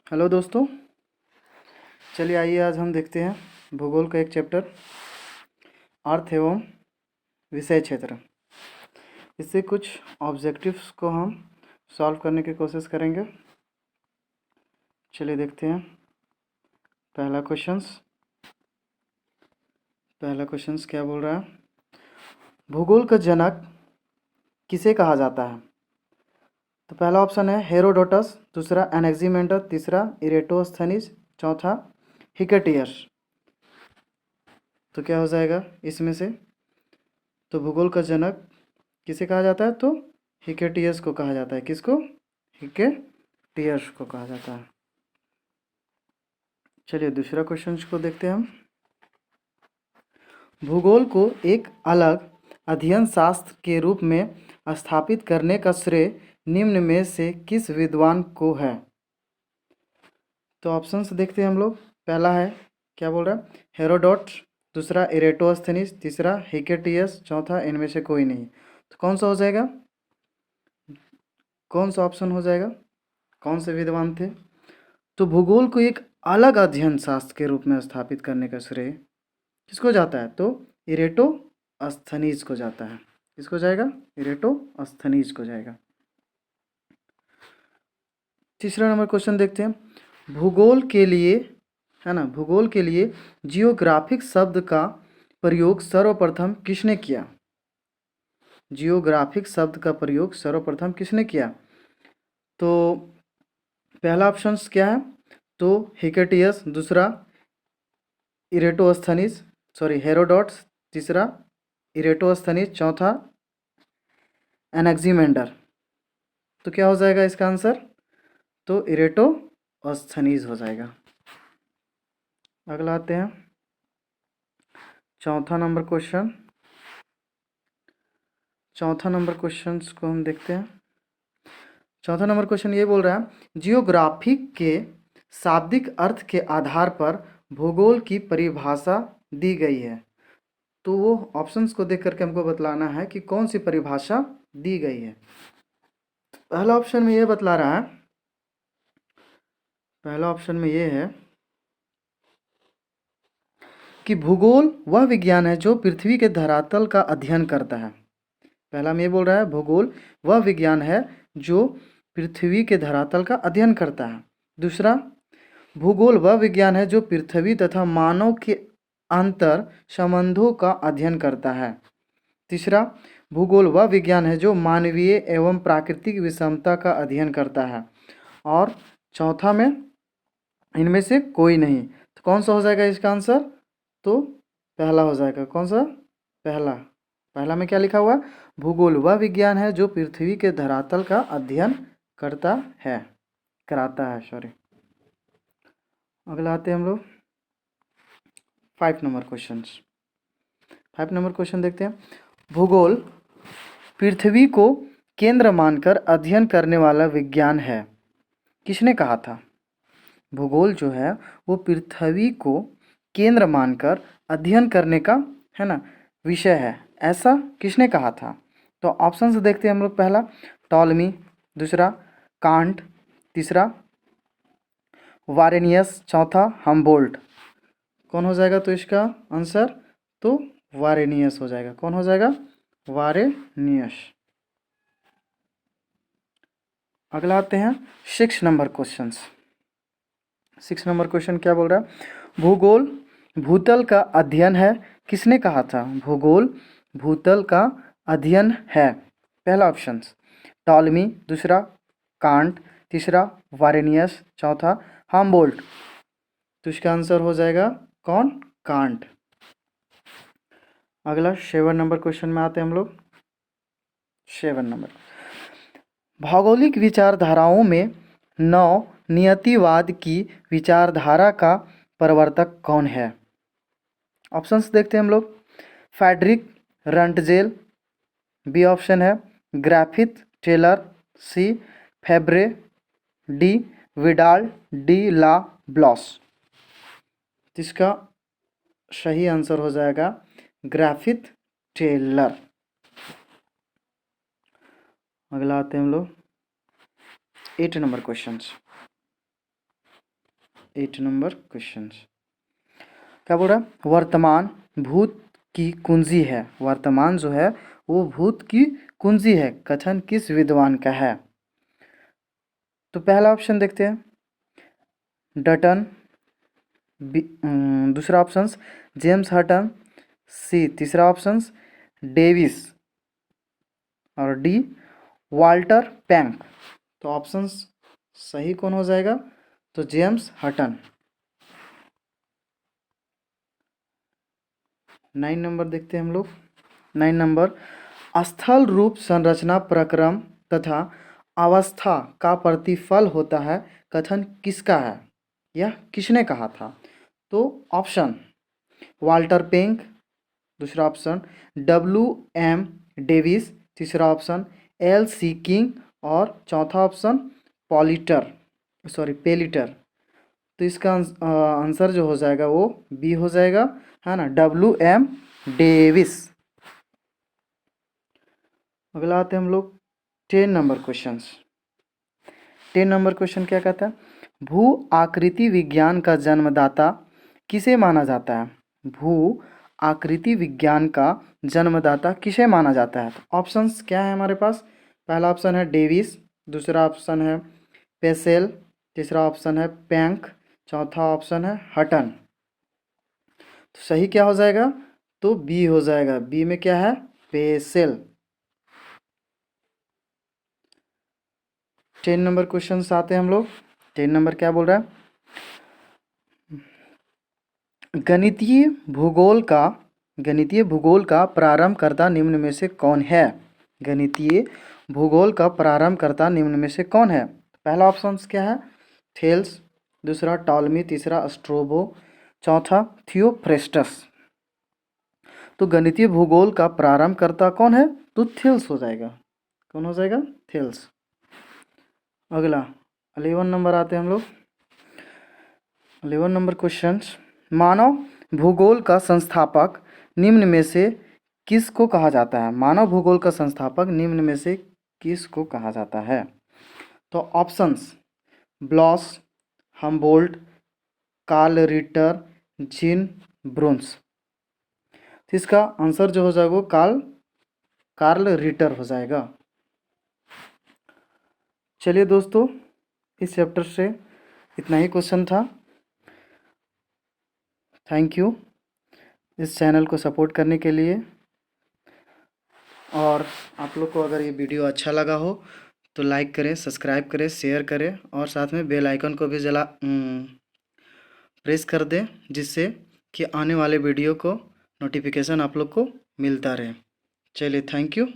Hello दोस्तों, चलिए आइए आज हम देखते हैं भूगोल का एक चैप्टर अर्थ एवं विषय क्षेत्र। इससे कुछ ऑब्जेक्टिव्स को हम सॉल्व करने की कोशिश करेंगे। चलिए देखते हैं पहला क्वेश्चंस क्या बोल रहा है। भूगोल का जनक किसे कहा जाता है? तो पहला ऑप्शन है हेरोडोटस, दूसरा एनेक्सीमेंडर, तीसरा इरेटोस्थनीज, चौथा हिकटियस। तो क्या हो जाएगा इसमें से? तो भूगोल का जनक किसे कहा जाता है? तो हिकेटियस को कहा जाता है। किसको? हिकेटियस को कहा जाता है। चलिए दूसरा क्वेश्चन को देखते हैं हम। भूगोल को एक अलग अध्ययन शास्त्र के रूप में स्थापित करने का श्रेय निम्न में से किस विद्वान को है? तो ऑप्शंस देखते हैं हम लोग। पहला है, क्या बोल रहा है? हेरोडोट, दूसरा इरेटोस्थनीज, तीसरा हिकेटियस, चौथा इनमें से कोई नहीं। तो कौन सा हो जाएगा? कौन सा ऑप्शन हो जाएगा? कौन से विद्वान थे? तो भूगोल को एक अलग अध्ययन शास्त्र के रूप में स्थापित करने का श्रेय किसको जाता है? तो इरेटोस्थनीज को जाता है। किसको जाएगा? इरेटोस्थनीज को जाएगा। तीसरा नंबर क्वेश्चन देखते हैं। भूगोल के लिए, है ना, भूगोल के लिए जियोग्राफिक शब्द का प्रयोग सर्वप्रथम किसने किया? जियोग्राफिक शब्द का प्रयोग सर्वप्रथम किसने किया? तो पहला ऑप्शन क्या है? तो हिकेटियस, दूसरा हेरोडोट्स, तीसरा इरेटोस्थनीज, चौथा एनेक्सीमेंडर। तो क्या हो जाएगा इसका आंसर? तो इरेटोस्थनीज हो जाएगा। अगला आते हैं चौथा नंबर क्वेश्चन को हम देखते हैं। चौथा नंबर क्वेश्चन ये बोल रहा है, जियोग्राफिक के शाब्दिक अर्थ के आधार पर भूगोल की परिभाषा दी गई है। तो वो ऑप्शंस को देख करके हमको बतलाना है कि कौन सी परिभाषा दी गई है। पहला ऑप्शन में ये बतला रहा है, पहला ऑप्शन में ये है कि भूगोल वह विज्ञान है जो पृथ्वी के धरातल का अध्ययन करता है। पहला में ये बोल रहा है, भूगोल वह विज्ञान है जो पृथ्वी के धरातल का अध्ययन करता है। दूसरा, भूगोल वह विज्ञान है जो पृथ्वी तथा मानव के अंतर संबंधों का अध्ययन करता है। तीसरा, भूगोल वह विज्ञान है जो मानवीय एवं प्राकृतिक विषमता का अध्ययन करता है। और चौथा में इनमें से कोई नहीं। तो कौन सा हो जाएगा इसका आंसर? तो पहला हो जाएगा। कौन सा? पहला में क्या लिखा हुआ? भूगोल वह विज्ञान है जो पृथ्वी के धरातल का अध्ययन कराता है। अगला आते हैं हम लोग 5 नंबर क्वेश्चन देखते हैं। भूगोल पृथ्वी को केंद्र मानकर अध्ययन करने वाला विज्ञान है। किसने कहा था? भूगोल जो है वो पृथ्वी को केंद्र मानकर अध्ययन करने का, है ना, विषय है। ऐसा किसने कहा था? तो ऑप्शंस देखते हैं हम लोग। पहला टॉलमी, दूसरा कांट, तीसरा वारेनियस, चौथा हम्बोल्ट। कौन हो जाएगा तो इसका आंसर? तो वारेनियस हो जाएगा। कौन हो जाएगा? वारेनियस। अगला आते हैं 6 नंबर क्वेश्चन क्या बोल रहा है? भूगोल भूतल का अध्ययन है। किसने कहा था? भूगोल भूतल का अध्ययन है। पहला ऑप्शन टॉलमी, दूसरा कांट, तीसरा वारेनियस, चौथा हम्बोल्ट। तो इसका आंसर हो जाएगा कौन? कांट। अगला 7 नंबर क्वेश्चन में आते हैं हम लोग। 7 नंबर, भौगोलिक विचारधाराओं में नव नियतिवाद की विचारधारा का प्रवर्तक कौन है? ऑप्शंस देखते हैं हम लोग। फ्रेडरिक रंटजेल, बी ऑप्शन है ग्रिफिथ टेलर, सी फेब्रे, डी विडाल, डी ला ब्लॉस। इसका सही आंसर हो जाएगा ग्रिफिथ टेलर। अगला आते हैं हम लोग 8 नंबर 8 नंबर क्वेश्चन क्या बोल रहा है? वर्तमान भूत की कुंजी है। वर्तमान जो है वो भूत की कुंजी है, कथन किस विद्वान का है? तो पहला ऑप्शन देखते हैं, डटन। दूसरा ऑप्शन जेम्स हटन। सी तीसरा ऑप्शन डेविस। और डी वाल्टर पैंक। तो ऑप्शंस सही कौन हो जाएगा? तो जेम्स हटन। 9 नंबर देखते हैं हम लोग। 9 नंबर, स्थल रूप संरचना प्रक्रम तथा अवस्था का प्रतिफल होता है, कथन किसका है? यह किसने कहा था? तो ऑप्शन वाल्टर पेंक, दूसरा ऑप्शन W.M. डेविस, तीसरा ऑप्शन L.C. किंग और चौथा ऑप्शन पेलिटर। तो इसका आंसर जो हो जाएगा वो बी हो जाएगा, है ना, W.M. डेविस। अगला आते हैं हम लोग 10 नंबर क्वेश्चन। 10 नंबर क्वेश्चन क्या कहता है? भू आकृति विज्ञान का जन्मदाता किसे माना जाता है? भू आकृति विज्ञान का जन्मदाता किसे माना जाता है? तो ऑप्शंस क्या है हमारे पास? पहला ऑप्शन है डेविस, दूसरा ऑप्शन है पेसेल, तीसरा ऑप्शन है पैंक, चौथा ऑप्शन है हटन। तो सही क्या हो जाएगा? तो बी हो जाएगा। बी में क्या है? पेसेल। 10 नंबर क्वेश्चन आते हैं हम लोग। 10 नंबर क्या बोल रहा है? गणितीय भूगोल का प्रारंभकर्ता निम्न में से कौन है? गणितीय भूगोल का प्रारंभकर्ता निम्न में से कौन है? पहला ऑप्शन क्या है? थेल्स, दूसरा टॉलमी, तीसरा स्ट्रोबो, चौथा थियोफ्रेस्टस। तो गणितीय भूगोल का प्रारंभकर्ता कौन है? तो थेल्स हो जाएगा। कौन हो जाएगा? थेल्स। अगला 11 नंबर आते हैं हम लोग। 11 नंबर क्वेश्चन, मानव भूगोल का संस्थापक निम्न में से किसको कहा जाता है? मानव भूगोल का संस्थापक निम्न में से किसको कहा जाता है? तो options Blache, Humboldt, Carl Ritter, Jean Brunhes. तो इसका आंसर जो हो जाएगा वो कार्ल रिटर हो जाएगा। चलिए दोस्तों, इस चैप्टर से इतना ही क्वेश्चन था। थैंक यू इस चैनल को सपोर्ट करने के लिए। और आप लोग को अगर ये वीडियो अच्छा लगा हो तो लाइक करें, सब्सक्राइब करें, शेयर करें और साथ में बेल आइकन को भी प्रेस कर दें, जिससे कि आने वाले वीडियो को नोटिफिकेशन आप लोग को मिलता रहे। चलिए, थैंक यू।